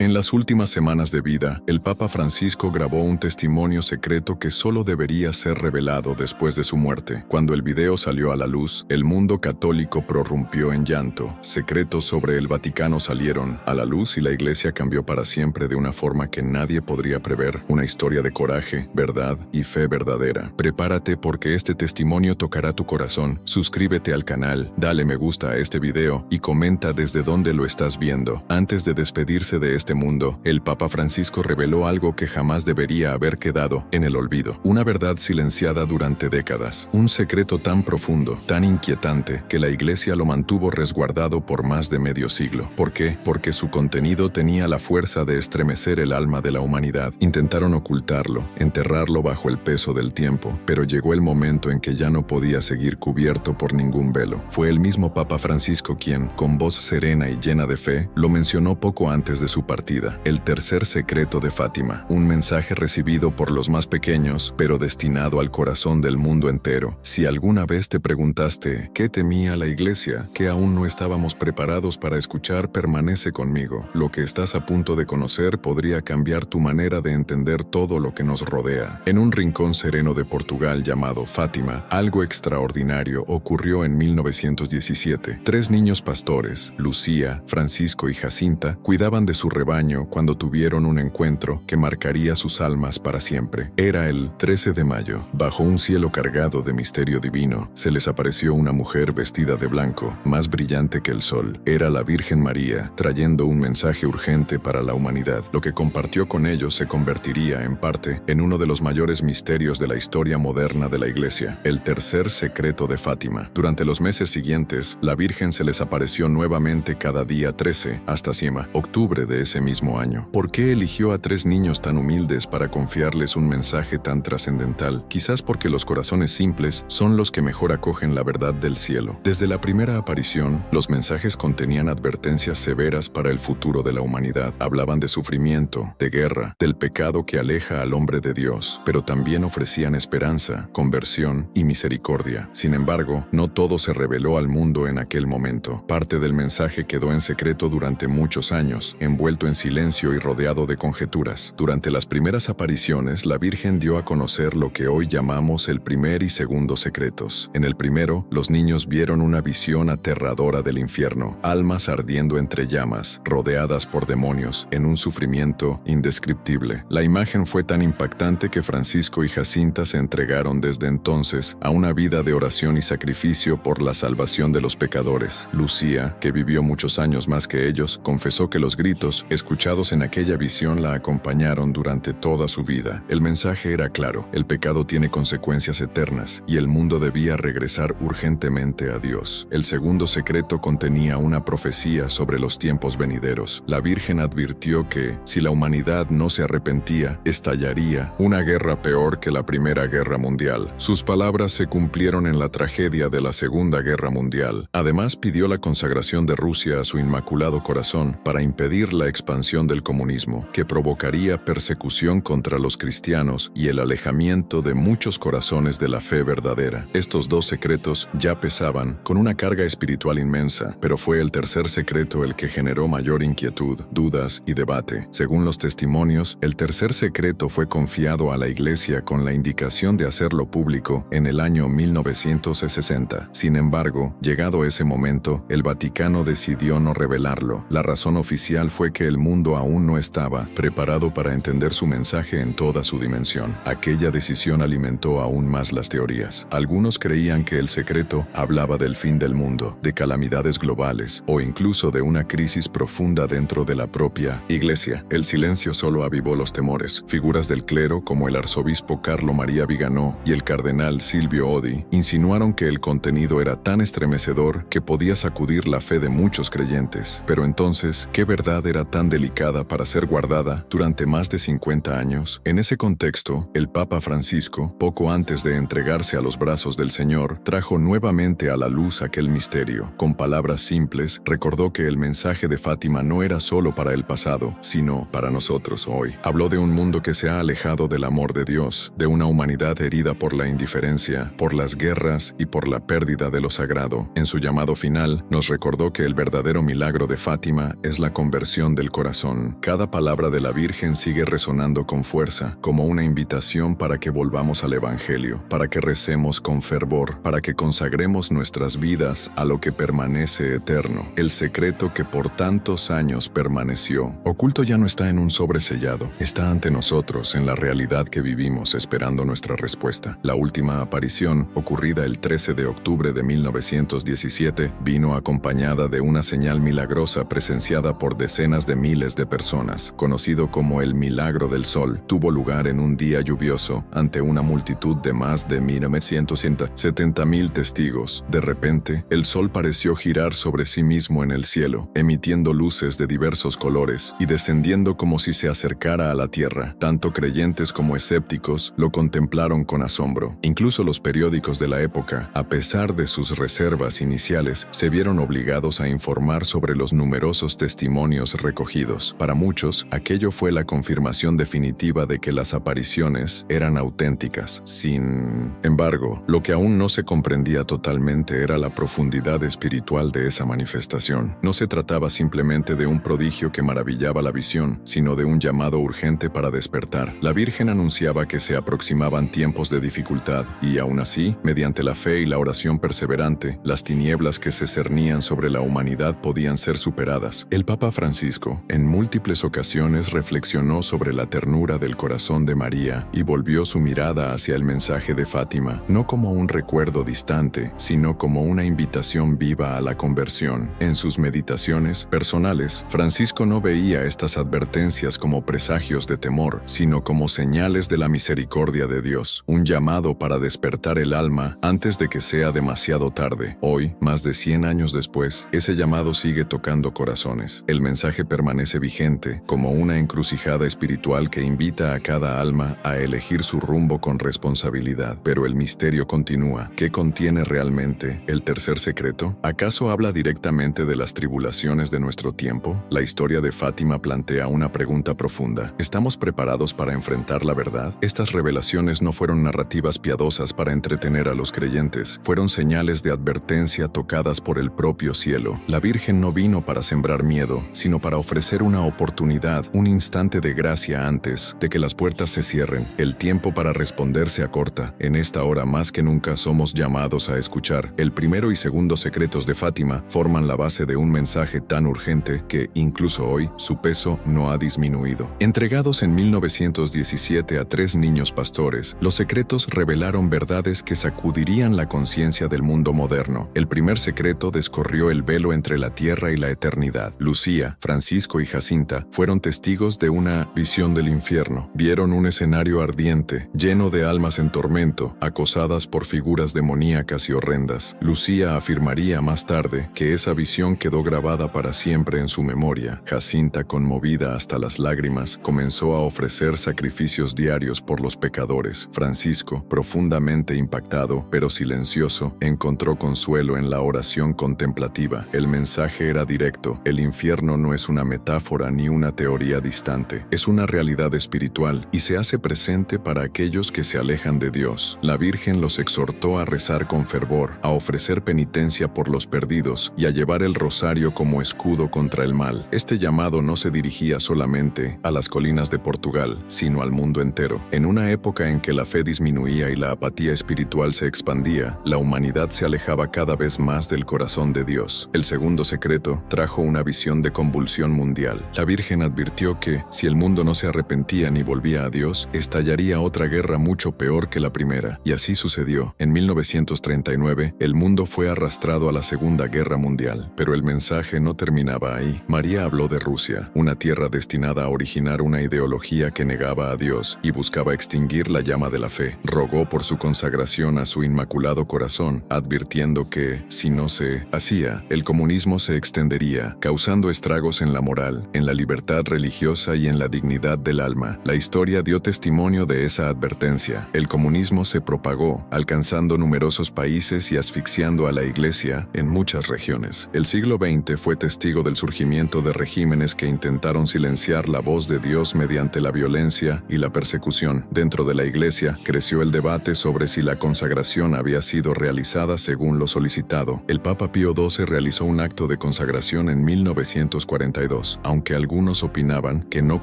En las últimas semanas de vida, el Papa Francisco grabó un testimonio secreto que solo debería ser revelado después de su muerte. Cuando el video salió a la luz, el mundo católico prorrumpió en llanto. Secretos sobre el Vaticano salieron a la luz y la Iglesia cambió para siempre de una forma que nadie podría prever. Una historia de coraje, verdad y fe verdadera. Prepárate porque este testimonio tocará tu corazón. Suscríbete al canal, dale me gusta a este video y comenta desde dónde lo estás viendo. Antes de despedirse de este mundo, el Papa Francisco reveló algo que jamás debería haber quedado en el olvido. Una verdad silenciada durante décadas. Un secreto tan profundo, tan inquietante, que la Iglesia lo mantuvo resguardado por más de medio siglo. ¿Por qué? Porque su contenido tenía la fuerza de estremecer el alma de la humanidad. Intentaron ocultarlo, enterrarlo bajo el peso del tiempo, pero llegó el momento en que ya no podía seguir cubierto por ningún velo. Fue el mismo Papa Francisco quien, con voz serena y llena de fe, lo mencionó poco antes de su partida. El tercer secreto de Fátima, un mensaje recibido por los más pequeños, pero destinado al corazón del mundo entero. Si alguna vez te preguntaste, ¿qué temía la Iglesia? ¿Qué aún no estábamos preparados para escuchar? Permanece conmigo. Lo que estás a punto de conocer podría cambiar tu manera de entender todo lo que nos rodea. En un rincón sereno de Portugal llamado Fátima, algo extraordinario ocurrió en 1917. 3 niños pastores, Lucía, Francisco y Jacinta, cuidaban de su rebaño cuando tuvieron un encuentro que marcaría sus almas para siempre. Era el 13 de mayo. Bajo un cielo cargado de misterio divino, se les apareció una mujer vestida de blanco, más brillante que el sol. Era la Virgen María, trayendo un mensaje urgente para la humanidad. Lo que compartió con ellos se convertiría, en parte, en uno de los mayores misterios de la historia moderna de la Iglesia, el tercer secreto de Fátima. Durante los meses siguientes, la Virgen se les apareció nuevamente cada día 13, hasta octubre de ese mismo año. ¿Por qué eligió a 3 niños tan humildes para confiarles un mensaje tan trascendental? Quizás porque los corazones simples son los que mejor acogen la verdad del cielo. Desde la primera aparición, los mensajes contenían advertencias severas para el futuro de la humanidad. Hablaban de sufrimiento, de guerra, del pecado que aleja al hombre de Dios, pero también ofrecían esperanza, conversión y misericordia. Sin embargo, no todo se reveló al mundo en aquel momento. Parte del mensaje quedó en secreto durante muchos años, envuelto en silencio y rodeado de conjeturas. Durante las primeras apariciones, la Virgen dio a conocer lo que hoy llamamos el primer y segundo secretos. En el primero, los niños vieron una visión aterradora del infierno, almas ardiendo entre llamas, rodeadas por demonios, en un sufrimiento indescriptible. La imagen fue tan impactante que Francisco y Jacinta se entregaron desde entonces a una vida de oración y sacrificio por la salvación de los pecadores. Lucía, que vivió muchos años más que ellos, confesó que los gritos escuchados en aquella visión la acompañaron durante toda su vida. El mensaje era claro: el pecado tiene consecuencias eternas y el mundo debía regresar urgentemente a Dios. El segundo secreto contenía una profecía sobre los tiempos venideros. La Virgen advirtió que, si la humanidad no se arrepentía, estallaría una guerra peor que la Primera Guerra Mundial. Sus palabras se cumplieron en la tragedia de la Segunda Guerra Mundial. Además, pidió la consagración de Rusia a su Inmaculado Corazón para impedir la expansión del comunismo, que provocaría persecución contra los cristianos y el alejamiento de muchos corazones de la fe verdadera. Estos 2 secretos ya pesaban, con una carga espiritual inmensa, pero fue el tercer secreto el que generó mayor inquietud, dudas y debate. Según los testimonios, el tercer secreto fue confiado a la Iglesia con la indicación de hacerlo público en el año 1960. Sin embargo, llegado ese momento, el Vaticano decidió no revelarlo. La razón oficial fue que el mundo aún no estaba preparado para entender su mensaje en toda su dimensión. Aquella decisión alimentó aún más las teorías. Algunos creían que el secreto hablaba del fin del mundo, de calamidades globales o incluso de una crisis profunda dentro de la propia Iglesia. El silencio solo avivó los temores. Figuras del clero como el arzobispo Carlo María Viganò y el cardenal Silvio Oddi insinuaron que el contenido era tan estremecedor que podía sacudir la fe de muchos creyentes. Pero entonces, ¿qué verdad era tan delicada para ser guardada durante más de 50 años? En ese contexto, el Papa Francisco, poco antes de entregarse a los brazos del Señor, trajo nuevamente a la luz aquel misterio. Con palabras simples, recordó que el mensaje de Fátima no era solo para el pasado, sino para nosotros hoy. Habló de un mundo que se ha alejado del amor de Dios, de una humanidad herida por la indiferencia, por las guerras y por la pérdida de lo sagrado. En su llamado final, nos recordó que el verdadero milagro de Fátima es la conversión del el corazón. Cada palabra de la Virgen sigue resonando con fuerza, como una invitación para que volvamos al Evangelio, para que recemos con fervor, para que consagremos nuestras vidas a lo que permanece eterno. El secreto que por tantos años permaneció, oculto ya no está en un sobre sellado, está ante nosotros en la realidad que vivimos esperando nuestra respuesta. La última aparición, ocurrida el 13 de octubre de 1917, vino acompañada de una señal milagrosa presenciada por decenas de miles de personas, conocido como el Milagro del Sol. Tuvo lugar en un día lluvioso ante una multitud de más de 1.970.000 testigos. De repente, el sol pareció girar sobre sí mismo en el cielo, emitiendo luces de diversos colores y descendiendo como si se acercara a la tierra. Tanto creyentes como escépticos lo contemplaron con asombro. Incluso los periódicos de la época, a pesar de sus reservas iniciales, se vieron obligados a informar sobre los numerosos testimonios recogidos. Para muchos, aquello fue la confirmación definitiva de que las apariciones eran auténticas. Sin embargo, lo que aún no se comprendía totalmente era la profundidad espiritual de esa manifestación. No se trataba simplemente de un prodigio que maravillaba la visión, sino de un llamado urgente para despertar. La Virgen anunciaba que se aproximaban tiempos de dificultad y, aún así, mediante la fe y la oración perseverante, las tinieblas que se cernían sobre la humanidad podían ser superadas. El Papa Francisco, en múltiples ocasiones, reflexionó sobre la ternura del corazón de María y volvió su mirada hacia el mensaje de Fátima, no como un recuerdo distante, sino como una invitación viva a la conversión. En sus meditaciones personales, Francisco no veía estas advertencias como presagios de temor, sino como señales de la misericordia de Dios, un llamado para despertar el alma antes de que sea demasiado tarde. Hoy, más de 100 años después, ese llamado sigue tocando corazones. El mensaje permanece vigente, como una encrucijada espiritual que invita a cada alma a elegir su rumbo con responsabilidad. Pero el misterio continúa. ¿Qué contiene realmente el tercer secreto? ¿Acaso habla directamente de las tribulaciones de nuestro tiempo? La historia de Fátima plantea una pregunta profunda. ¿Estamos preparados para enfrentar la verdad? Estas revelaciones no fueron narrativas piadosas para entretener a los creyentes, fueron señales de advertencia tocadas por el propio cielo. La Virgen no vino para sembrar miedo, sino para ofrecer una oportunidad, un instante de gracia antes de que las puertas se cierren. El tiempo para responder se acorta. En esta hora más que nunca somos llamados a escuchar. El primero y segundo secretos de Fátima forman la base de un mensaje tan urgente que, incluso hoy, su peso no ha disminuido. Entregados en 1917 a 3 niños pastores, los secretos revelaron verdades que sacudirían la conciencia del mundo moderno. El primer secreto descorrió el velo entre la tierra y la eternidad. Lucía, Francisco y Jacinta fueron testigos de una visión del infierno. Vieron un escenario ardiente, lleno de almas en tormento, acosadas por figuras demoníacas y horrendas. Lucía afirmaría más tarde que esa visión quedó grabada para siempre en su memoria. Jacinta, conmovida hasta las lágrimas, comenzó a ofrecer sacrificios diarios por los pecadores. Francisco, profundamente impactado, pero silencioso, encontró consuelo en la oración contemplativa. El mensaje era directo. El infierno no es una metáfora ni una teoría distante. Es una realidad espiritual y se hace presente para aquellos que se alejan de Dios. La Virgen los exhortó a rezar con fervor, a ofrecer penitencia por los perdidos y a llevar el rosario como escudo contra el mal. Este llamado no se dirigía solamente a las colinas de Portugal, sino al mundo entero. En una época en que la fe disminuía y la apatía espiritual se expandía, la humanidad se alejaba cada vez más del corazón de Dios. El segundo secreto trajo una visión de convulsión mundial. La Virgen advirtió que, si el mundo no se arrepentía ni volvía a Dios, estallaría otra guerra mucho peor que la primera. Y así sucedió. En 1939, el mundo fue arrastrado a la Segunda Guerra Mundial. Pero el mensaje no terminaba ahí. María habló de Rusia, una tierra destinada a originar una ideología que negaba a Dios y buscaba extinguir la llama de la fe. Rogó por su consagración a su inmaculado corazón, advirtiendo que, si no se hacía, el comunismo se extendería, causando estragos en la moral, en la libertad religiosa y en la dignidad del alma. La historia dio testimonio de esa advertencia. El comunismo se propagó, alcanzando numerosos países y asfixiando a la Iglesia en muchas regiones. El siglo XX fue testigo del surgimiento de regímenes que intentaron silenciar la voz de Dios mediante la violencia y la persecución. Dentro de la Iglesia creció el debate sobre si la consagración había sido realizada según lo solicitado. El Papa Pío XII realizó un acto de consagración en 1942. II, aunque algunos opinaban que no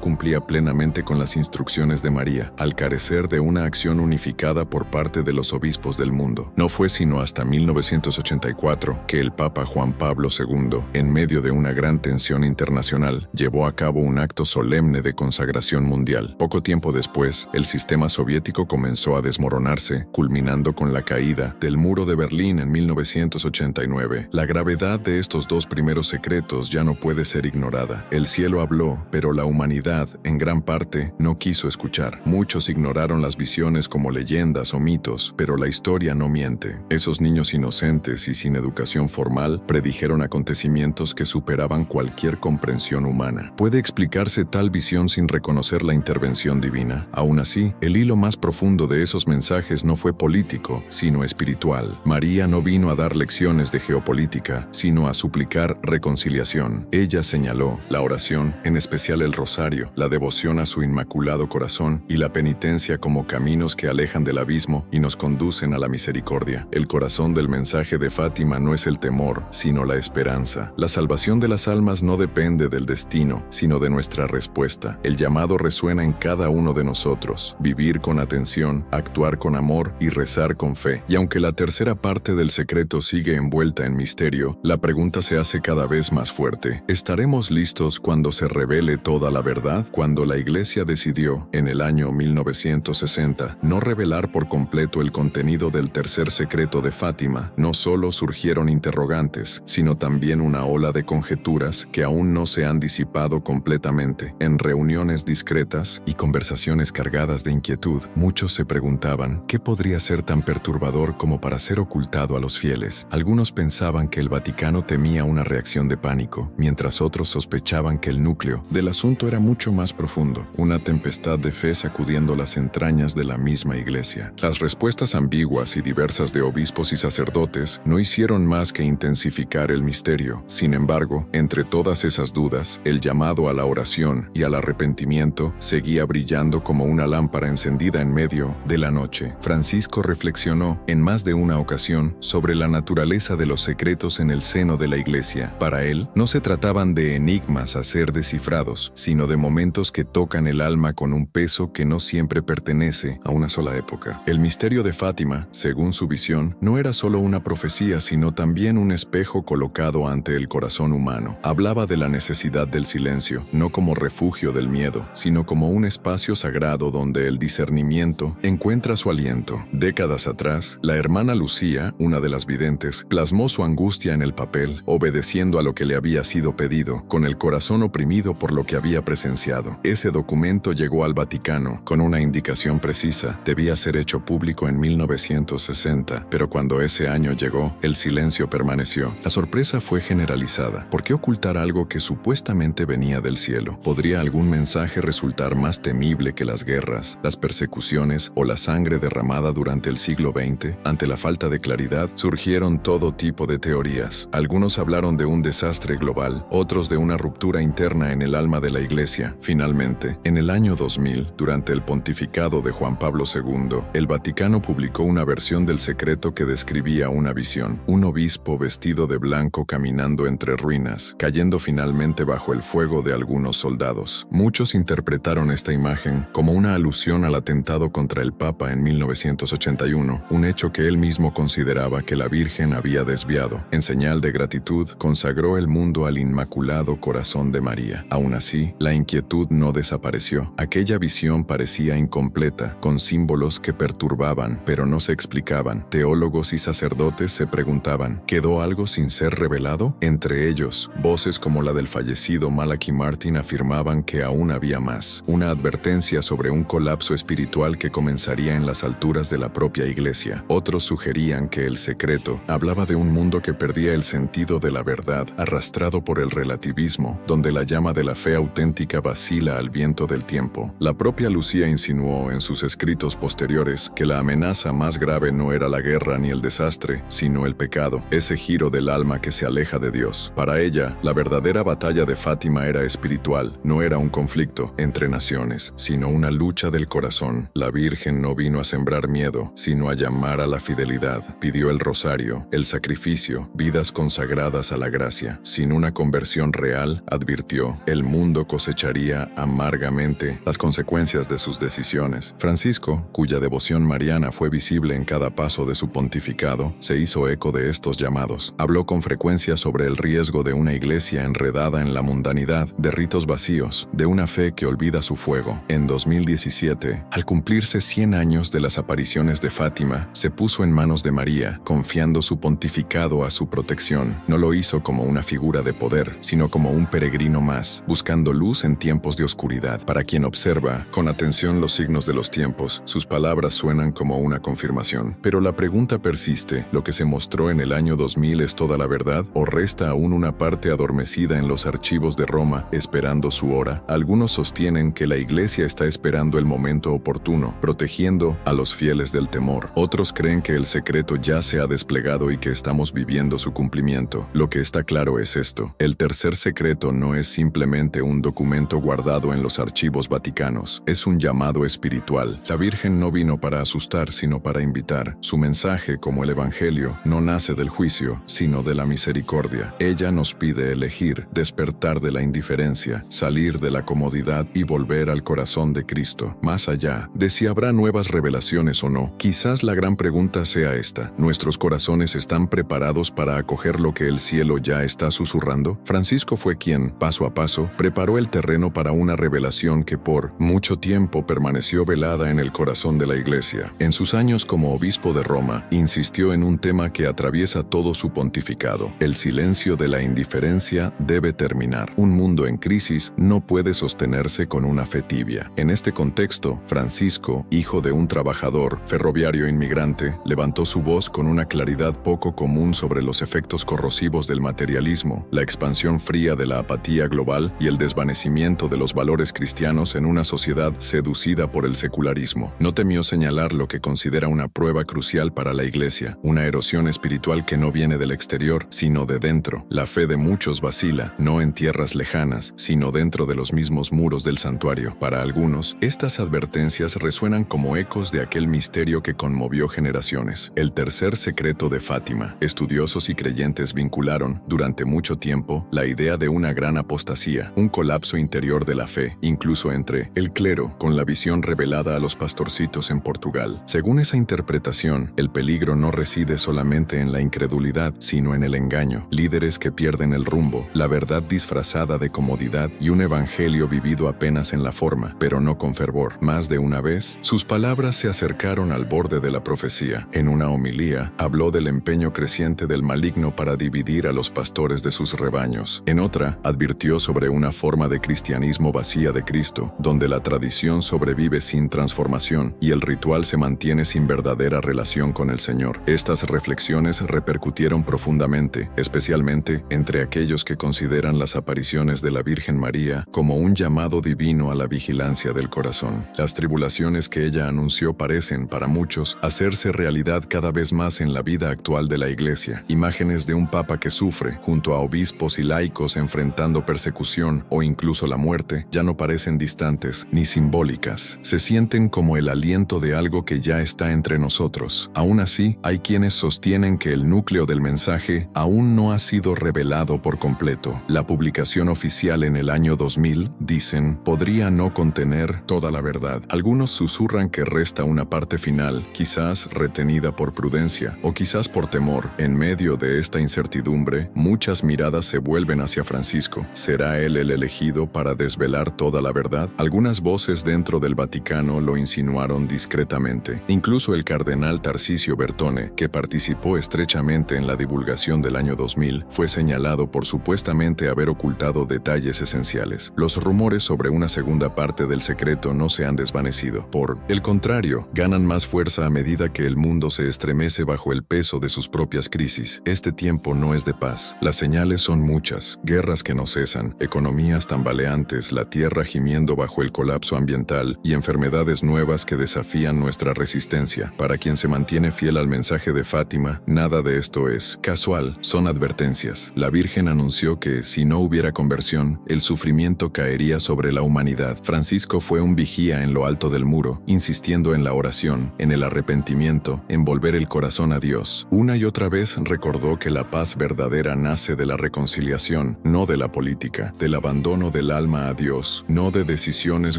cumplía plenamente con las instrucciones de María, al carecer de una acción unificada por parte de los obispos del mundo. No fue sino hasta 1984 que el Papa Juan Pablo II, en medio de una gran tensión internacional, llevó a cabo un acto solemne de consagración mundial. Poco tiempo después, el sistema soviético comenzó a desmoronarse, culminando con la caída del muro de Berlín en 1989. La gravedad de estos dos primeros secretos ya no puede ser ignorada. El cielo habló, pero la humanidad, en gran parte, no quiso escuchar. Muchos ignoraron las visiones como leyendas o mitos, pero la historia no miente. Esos niños inocentes y sin educación formal predijeron acontecimientos que superaban cualquier comprensión humana. ¿Puede explicarse tal visión sin reconocer la intervención divina? Aún así, el hilo más profundo de esos mensajes no fue político, sino espiritual. María no vino a dar lecciones de geopolítica, sino a suplicar reconciliación. Ella señaló la oración, en especial el rosario, la devoción a su Inmaculado Corazón y la penitencia como caminos que alejan del abismo y nos conducen a la misericordia. El corazón del mensaje de Fátima no es el temor, sino la esperanza. La salvación de las almas no depende del destino, sino de nuestra respuesta. El llamado resuena en cada uno de nosotros: vivir con atención, actuar con amor y rezar con fe. Y aunque la tercera parte del secreto sigue envuelta en misterio, la pregunta se hace cada vez más fuerte. ¿Estaremos listos cuando se revele toda la verdad? Cuando la Iglesia decidió, en el año 1960, no revelar por completo el contenido del tercer secreto de Fátima, no solo surgieron interrogantes, sino también una ola de conjeturas que aún no se han disipado completamente. En reuniones discretas y conversaciones cargadas de inquietud, muchos se preguntaban ¿qué podría ser tan perturbador como para ser ocultado a los fieles? Algunos pensaban que el Vaticano temía una reacción de pánico, mientras otros sospechaban que el núcleo del asunto era mucho más profundo, una tempestad de fe sacudiendo las entrañas de la misma Iglesia. Las respuestas ambiguas y diversas de obispos y sacerdotes no hicieron más que intensificar el misterio. Sin embargo, entre todas esas dudas, el llamado a la oración y al arrepentimiento seguía brillando como una lámpara encendida en medio de la noche. Francisco reflexionó en más de una ocasión sobre la naturaleza de los secretos en el seno de la Iglesia. Para él, no se trataban de enigmas a ser descifrados, sino de momentos que tocan el alma con un peso que no siempre pertenece a una sola época. El misterio de Fátima, según su visión, no era solo una profecía, sino también un espejo colocado ante el corazón humano. Hablaba de la necesidad del silencio, no como refugio del miedo, sino como un espacio sagrado donde el discernimiento encuentra su aliento. Décadas atrás, la hermana Lucía, una de las videntes, plasmó su angustia en el papel, obedeciendo a lo que le había sido pedido, con el corazón oprimido por lo que había presenciado. Ese documento llegó al Vaticano con una indicación precisa: debía ser hecho público en 1960, pero cuando ese año llegó, el silencio permaneció. La sorpresa fue generalizada. ¿Por qué ocultar algo que supuestamente venía del cielo? ¿Podría algún mensaje resultar más temible que las guerras, las persecuciones o la sangre derramada durante el siglo XX? Ante la falta de claridad, surgieron todo tipo de teorías. Algunos hablaron de un desastre global, otros de una ruptura interna en el alma de la Iglesia. Finalmente, en el año 2000, durante el pontificado de Juan Pablo II, el Vaticano publicó una versión del secreto que describía una visión: un obispo vestido de blanco caminando entre ruinas, cayendo finalmente bajo el fuego de algunos soldados. Muchos interpretaron esta imagen como una alusión al atentado contra el Papa en 1981, un hecho que él mismo consideraba que la Virgen había desviado. En señal de gratitud, consagró el mundo al Inmaculado Corazón de María. Aún así, la inquietud no desapareció. Aquella visión parecía incompleta, con símbolos que perturbaban, pero no se explicaban. Teólogos y sacerdotes se preguntaban: ¿quedó algo sin ser revelado? Entre ellos, voces como la del fallecido Malachi Martin afirmaban que aún había más, una advertencia sobre un colapso espiritual que comenzaría en las alturas de la propia Iglesia. Otros sugerían que el secreto hablaba de un mundo que perdía el sentido de la verdad, arrastrado por el relativismo, donde la llama de la fe auténtica vacila al viento del tiempo. La propia Lucía insinuó en sus escritos posteriores que la amenaza más grave no era la guerra ni el desastre, sino el pecado, ese giro del alma que se aleja de Dios. Para ella, la verdadera batalla de Fátima era espiritual, no era un conflicto entre naciones, sino una lucha del corazón. La Virgen no vino a sembrar miedo, sino a llamar a la fidelidad. Pidió el rosario, el sacrificio, vidas consagradas a la gracia. Sin una conversión real, final, advirtió, el mundo cosecharía amargamente las consecuencias de sus decisiones. Francisco, cuya devoción mariana fue visible en cada paso de su pontificado, se hizo eco de estos llamados. Habló con frecuencia sobre el riesgo de una iglesia enredada en la mundanidad, de ritos vacíos, de una fe que olvida su fuego. En 2017, al cumplirse 100 años de las apariciones de Fátima, se puso en manos de María, confiando su pontificado a su protección. No lo hizo como una figura de poder, sino como un peregrino más, buscando luz en tiempos de oscuridad. Para quien observa con atención los signos de los tiempos, sus palabras suenan como una confirmación. Pero la pregunta persiste, ¿lo que se mostró en el año 2000 es toda la verdad? ¿O resta aún una parte adormecida en los archivos de Roma, esperando su hora? Algunos sostienen que la Iglesia está esperando el momento oportuno, protegiendo a los fieles del temor. Otros creen que el secreto ya se ha desplegado y que estamos viviendo su cumplimiento. Lo que está claro es esto: el tercer secreto no es simplemente un documento guardado en los archivos vaticanos, es un llamado espiritual. La Virgen no vino para asustar, sino para invitar. Su mensaje, como el Evangelio, no nace del juicio, sino de la misericordia. Ella nos pide elegir, despertar de la indiferencia, salir de la comodidad y volver al corazón de Cristo. Más allá de si habrá nuevas revelaciones o no, quizás la gran pregunta sea esta: ¿nuestros corazones están preparados para acoger lo que el cielo ya está susurrando? Francisco fue quien, paso a paso, preparó el terreno para una revelación que por mucho tiempo permaneció velada en el corazón de la Iglesia. En sus años como obispo de Roma, insistió en un tema que atraviesa todo su pontificado: el silencio de la indiferencia debe terminar. Un mundo en crisis no puede sostenerse con una fe tibia. En este contexto, Francisco, hijo de un trabajador ferroviario inmigrante, levantó su voz con una claridad poco común sobre los efectos corrosivos del materialismo, la expansión fría de la apatía global y el desvanecimiento de los valores cristianos en una sociedad seducida por el secularismo. No temió señalar lo que considera una prueba crucial para la Iglesia, una erosión espiritual que no viene del exterior, sino de dentro. La fe de muchos vacila, no en tierras lejanas, sino dentro de los mismos muros del santuario. Para algunos, estas advertencias resuenan como ecos de aquel misterio que conmovió generaciones: el tercer secreto de Fátima. Estudiosos y creyentes vincularon, durante mucho tiempo, la idea de una gran apostasía, un colapso interior de la fe, incluso entre el clero, con la visión revelada a los pastorcitos en Portugal. Según esa interpretación, el peligro no reside solamente en la incredulidad, sino en el engaño. Líderes que pierden el rumbo, la verdad disfrazada de comodidad y un evangelio vivido apenas en la forma, pero no con fervor. Más de una vez, sus palabras se acercaron al borde de la profecía. En una homilía, habló del empeño creciente del maligno para dividir a los pastores de sus rebaños. En otra, advirtió sobre una forma de cristianismo vacía de Cristo, donde la tradición sobrevive sin transformación y el ritual se mantiene sin verdadera relación con el Señor. Estas reflexiones repercutieron profundamente, especialmente entre aquellos que consideran las apariciones de la Virgen María como un llamado divino a la vigilancia del corazón. Las tribulaciones que ella anunció parecen, para muchos, hacerse realidad cada vez más en la vida actual de la Iglesia. Imágenes de un papa que sufre, junto a obispos y laicos enfrentando persecución o incluso la muerte, ya no parecen distantes ni simbólicas. Se sienten como el aliento de algo que ya está entre nosotros. Aún así, hay quienes sostienen que el núcleo del mensaje aún no ha sido revelado por completo. La publicación oficial en el año 2000, dicen, podría no contener toda la verdad. Algunos susurran que resta una parte final, quizás retenida por prudencia o quizás por temor. En medio de esta incertidumbre, muchas miradas se vuelven hacia Francisco. ¿Será él el elegido para desvelar toda la verdad? Algunas voces dentro del Vaticano lo insinuaron discretamente. Incluso el cardenal Tarcisio Bertone, que participó estrechamente en la divulgación del año 2000, fue señalado por supuestamente haber ocultado detalles esenciales. Los rumores sobre una segunda parte del secreto no se han desvanecido. Por el contrario, ganan más fuerza a medida que el mundo se estremece bajo el peso de sus propias crisis. Este tiempo no es de paz. Las señales son muchas: guerras que no cesan, economías tambaleantes, la tierra gimiendo bajo el colapso ambiental y enfermedades nuevas que desafían nuestra resistencia. Para quien se mantiene fiel al mensaje de Fátima, nada de esto es casual, son advertencias. La Virgen anunció que, si no hubiera conversión, el sufrimiento caería sobre la humanidad. Francisco fue un vigía en lo alto del muro, insistiendo en la oración, en el arrepentimiento, en volver el corazón a Dios. Una y otra vez recordó que la paz verdadera nace de la reconciliación, no de la política, del abandono del alma a Dios, no de decisiones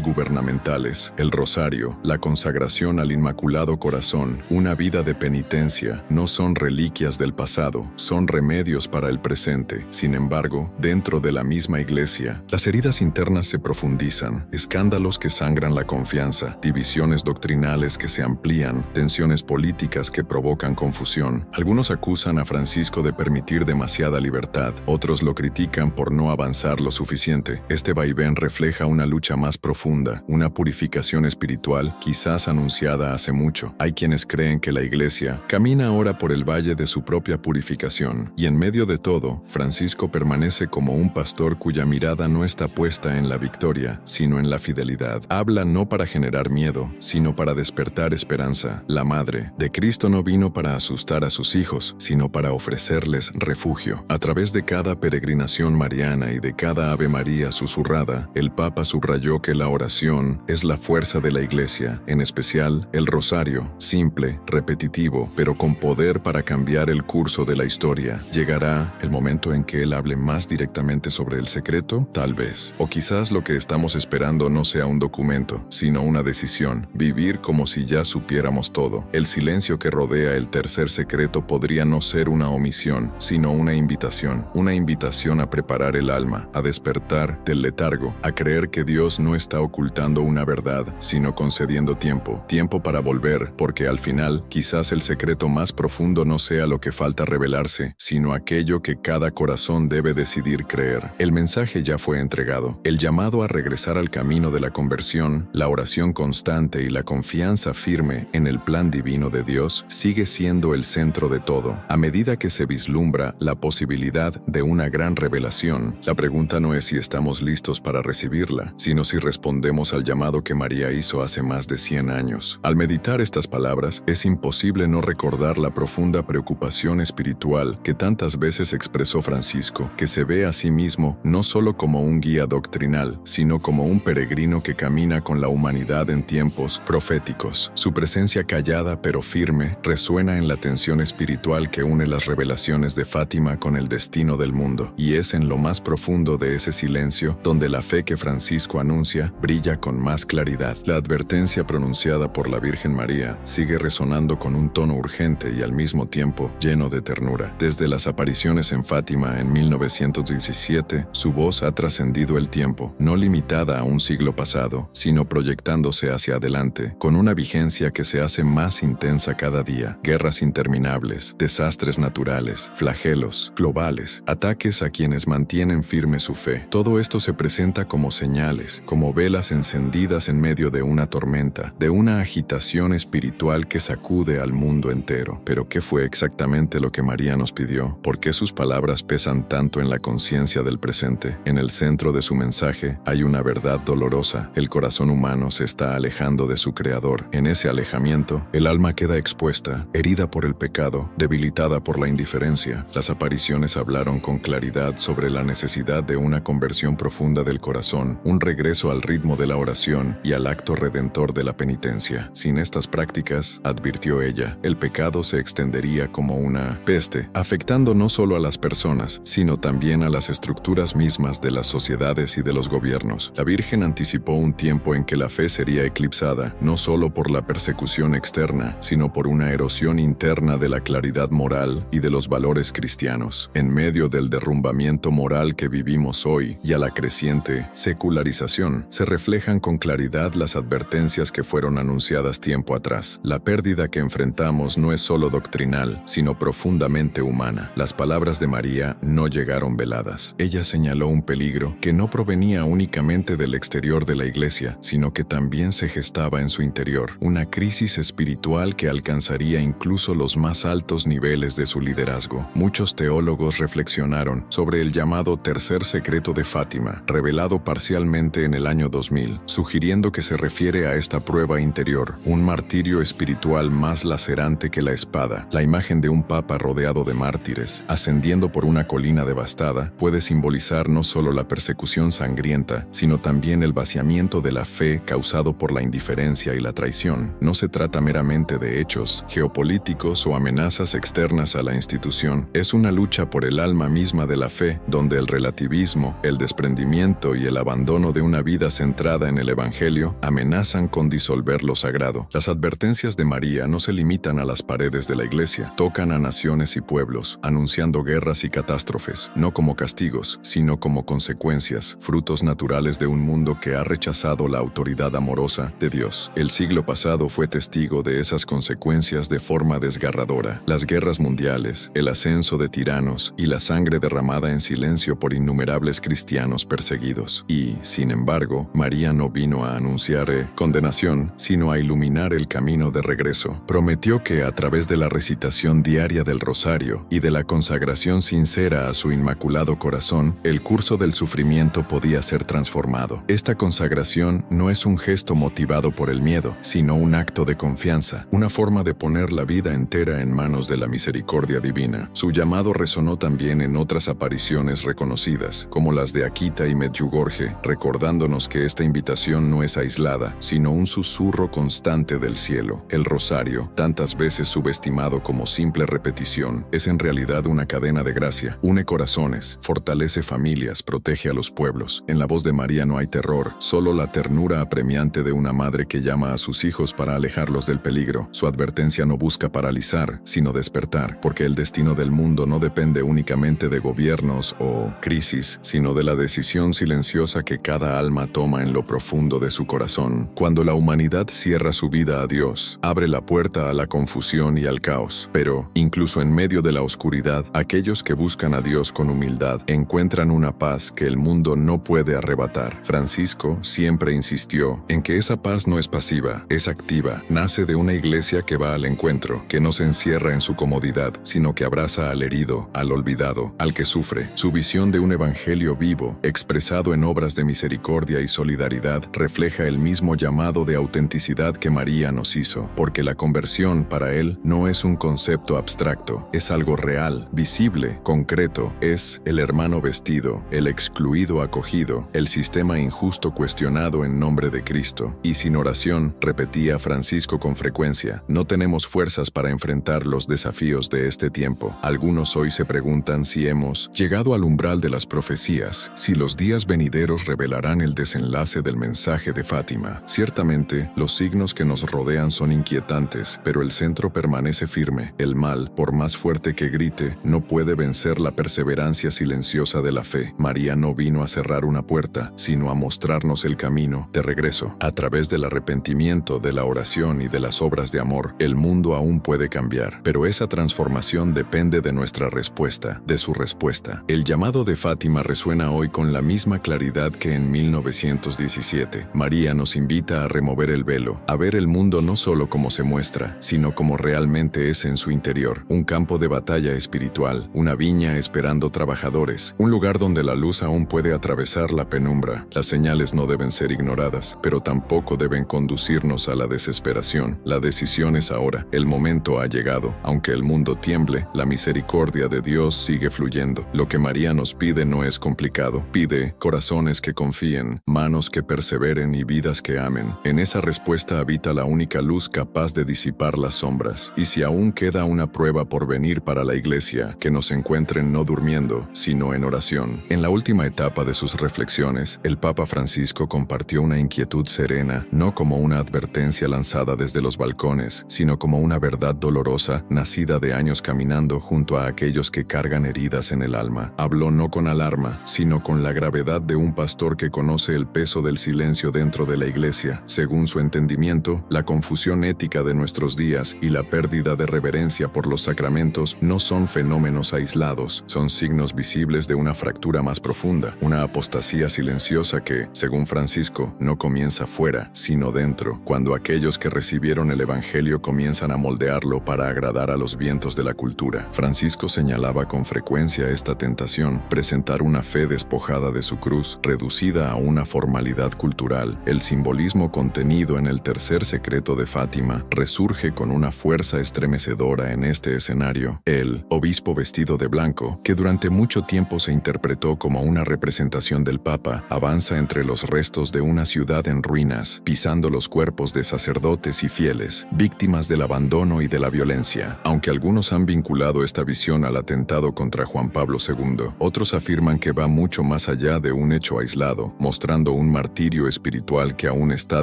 gubernamentales. El rosario, la consagración al Inmaculado Corazón, una vida de penitencia, no son reliquias del pasado, son remedios para el presente. Sin embargo, dentro de la misma Iglesia, las heridas internas se profundizan, escándalos que sangran la confianza, divisiones doctrinales que se amplían, tensiones políticas que provocan confusión. Algunos acusan a Francisco de permitir demasiada libertad, otros lo critican por no avanzar lo suficiente. Este vaivén refleja una lucha más profunda, una purificación espiritual quizás anunciada hace mucho. Hay quienes creen que la Iglesia camina ahora por el valle de su propia purificación, y en medio de todo, Francisco permanece como un pastor cuya mirada no está puesta en la victoria, sino en la fidelidad. Habla no para generar miedo, sino para despertar esperanza. La Madre de Cristo no vino para asustar a sus hijos, sino para ofrecerles refugio. A través de cada peregrinación mariana y de cada Ave María susurrada, el Papa subrayó que la oración es la fuerza de la Iglesia, en especial el rosario, simple, repetitivo, pero con poder para cambiar el curso de la historia. ¿Llegará el momento en que Él hable más directamente sobre el secreto? Tal vez. O quizás lo que estamos esperando no sea un documento, sino una decisión. Vivir como si ya supiéramos todo. El silencio que rodea el tercer secreto podría no ser una omisión, sino una invitación a preparar el alma, a despertar del letargo, a creer que Dios no está ocultando una verdad, sino concediendo tiempo para volver, porque al final, quizás el secreto más profundo no sea lo que falta revelarse, sino aquello que cada corazón debe decidir creer. El mensaje ya fue entregado. El llamado a regresar al camino de la conversión, la oración constante y la confianza firme en el plan divino de Dios sigue siendo el centro de todo. A medida que se vislumbra la posibilidad de una gran revelación, la pregunta no es si estamos listos para recibirla, sino si respondemos al llamado que María hizo hace más de 100 años. Al meditar estas palabras, es imposible no recordar la profunda preocupación espiritual que tantas veces expresó Francisco, que se ve a sí mismo no solo como un guía doctrinal, sino como un peregrino que camina con la humanidad en tiempos proféticos. Su presencia callada pero firme resuena en la tensión espiritual que une las revelaciones de Fátima con el destino del mundo, y es en lo más profundo de ese silencio donde la fe que Francisco anuncia brilla con más claridad. La advertencia pronunciada por la Virgen María sigue resonando con un tono urgente y al mismo tiempo lleno de ternura. Desde las apariciones en Fátima en 1917, su voz ha trascendido el tiempo, no limitada a un siglo pasado, sino proyectándose hacia adelante, con una vigencia que se hace más intensa cada día. Guerras interminables, desastres naturales, flagelos globales, ataques a quienes mantienen firme su fe. Todo esto se presenta como señales, como velas encendidas en medio de una tormenta, de una agitación espiritual que sacude al mundo entero. Pero ¿qué fue exactamente lo que María nos pidió? ¿Por qué sus palabras pesan tanto en la conciencia del presente? En el centro de su mensaje hay una verdad dolorosa. El corazón humano se está alejando de su Creador. En ese alejamiento, el alma queda expuesta, herida por el pecado, debilitada por la indiferencia. Las apariciones hablaron con claridad sobre la necesidad de una conversión profunda del corazón, un regreso al ritmo de la oración y al acto redentor de la penitencia. Sin estas prácticas, advirtió ella, el pecado se extendería como una peste, afectando no solo a las personas, sino también a las estructuras mismas de las sociedades y de los gobiernos. La Virgen anticipó un tiempo en que la fe sería eclipsada, no solo por la persecución externa, sino por una erosión interna de la claridad moral y de los valores cristianos. En medio del derrumbamiento moral que vivimos hoy y a la creciente secularización, se reflejan con claridad las advertencias que fueron anunciadas tiempo atrás. La pérdida que enfrentamos no es solo doctrinal, sino profundamente humana. Las palabras de María no llegaron veladas. Ella señaló un peligro que no provenía únicamente del exterior de la Iglesia, sino que también se gestaba en su interior, una crisis espiritual que alcanzaría incluso los más altos niveles de su liderazgo. Muchos teólogos reflexionaron sobre el llamado tercer secreto de Fátima, revelado parcialmente en el año 2000, sugiriendo que se refiere a esta prueba interior, un martirio espiritual más lacerante que la espada. La imagen de un papa rodeado de mártires, ascendiendo por una colina devastada, puede simbolizar no solo la persecución sangrienta, sino también el vaciamiento de la fe causado por la indiferencia y la traición. No se trata meramente de hechos geopolíticos o amenazas externas a la institución, es una lucha por el alma misma de la fe, fe, donde el relativismo, el desprendimiento y el abandono de una vida centrada en el Evangelio amenazan con disolver lo sagrado. Las advertencias de María no se limitan a las paredes de la iglesia, tocan a naciones y pueblos, anunciando guerras y catástrofes, no como castigos, sino como consecuencias, frutos naturales de un mundo que ha rechazado la autoridad amorosa de Dios. El siglo pasado fue testigo de esas consecuencias de forma desgarradora. Las guerras mundiales, el ascenso de tiranos y la sangre derramada en silencio por innumerables cristianos perseguidos. Y, sin embargo, María no vino a anunciar condenación, sino a iluminar el camino de regreso. Prometió que a través de la recitación diaria del rosario y de la consagración sincera a su inmaculado corazón, el curso del sufrimiento podía ser transformado. Esta consagración no es un gesto motivado por el miedo, sino un acto de confianza, una forma de poner la vida entera en manos de la misericordia divina. Su llamado resonó también en otras apariciones reconocidas, como las de Akita y Medjugorje, recordándonos que esta invitación no es aislada, sino un susurro constante del cielo. El rosario, tantas veces subestimado como simple repetición, es en realidad una cadena de gracia. Une corazones, fortalece familias, protege a los pueblos. En la voz de María no hay terror, solo la ternura apremiante de una madre que llama a sus hijos para alejarlos del peligro. Su advertencia no busca paralizar, sino despertar, porque el destino del mundo no depende únicamente de gobiernos o crisis, sino de la decisión silenciosa que cada alma toma en lo profundo de su corazón. Cuando la humanidad cierra su vida a Dios, abre la puerta a la confusión y al caos. Pero, incluso en medio de la oscuridad, aquellos que buscan a Dios con humildad encuentran una paz que el mundo no puede arrebatar. Francisco siempre insistió en que esa paz no es pasiva, es activa, nace de una iglesia que va al encuentro, que no se encierra en su comodidad, sino que abraza al herido, al olvidado, al que sufre. Su visión de un evangelio vivo, expresado en obras de misericordia y solidaridad, refleja el mismo llamado de autenticidad que María nos hizo, porque la conversión para él no es un concepto abstracto, es algo real, visible, concreto, es el hermano vestido, el excluido acogido, el sistema injusto cuestionado en nombre de Cristo. Y sin oración, repetía Francisco con frecuencia, no tenemos fuerzas para enfrentar los desafíos de este tiempo. Algunos hoy se preguntan si hemos llegado al umbral de las profecías, si los días venideros revelarán el desenlace del mensaje de Fátima. Ciertamente, los signos que nos rodean son inquietantes, pero el centro permanece firme. El mal, por más fuerte que grite, no puede vencer la perseverancia silenciosa de la fe. María no vino a cerrar una puerta, sino a mostrarnos el camino de regreso. A través del arrepentimiento, de la oración y de las obras de amor, el mundo aún puede cambiar, pero esa transformación depende de nuestra respuesta, de su respuesta. El llamado de Fátima resuena hoy con la misma claridad que en 1917. María nos invita a remover el velo, a ver el mundo no solo como se muestra, sino como realmente es en su interior, un campo de batalla espiritual, una viña esperando trabajadores, un lugar donde la luz aún puede atravesar la penumbra. Las señales no deben ser ignoradas, pero tampoco deben conducirnos a la desesperación. La decisión es ahora, el momento ha llegado. Aunque el mundo tiemble, la misericordia de Dios sigue fluyendo. Lo que María nos pide no es complicado. Pide corazones que confíen, manos que perseveren y vidas que amen. En esa respuesta habita la única luz capaz de disipar las sombras. Y si aún queda una prueba por venir para la iglesia, que nos encuentren no durmiendo, sino en oración. En la última etapa de sus reflexiones, el Papa Francisco compartió una inquietud serena, no como una advertencia lanzada desde los balcones, sino como una verdad dolorosa, nacida de años caminando junto a aquellos que cargan heridas en el alma. Habló no con alarma, sino con la gravedad de un pastor que conoce el peso del silencio dentro de la iglesia. Según su entendimiento, la confusión ética de nuestros días y la pérdida de reverencia por los sacramentos no son fenómenos aislados, son signos visibles de una fractura más profunda, una apostasía silenciosa que, según Francisco, no comienza fuera, sino dentro, cuando aquellos que recibieron el Evangelio comienzan a moldearlo para agradar a los vientos de la cultura. Francisco señalaba con frecuencia esta tentación, presentar una fe despojada de su cruz, reducida a una formalidad cultural. El simbolismo contenido en el tercer secreto de Fátima resurge con una fuerza estremecedora en este escenario. El obispo vestido de blanco, que durante mucho tiempo se interpretó como una representación del Papa, avanza entre los restos de una ciudad en ruinas, pisando los cuerpos de sacerdotes y fieles, víctimas del abandono y de la violencia. Aunque algunos han vinculado esta visión al atentado contra Juan Pablo II, profundo. Otros afirman que va mucho más allá de un hecho aislado, mostrando un martirio espiritual que aún está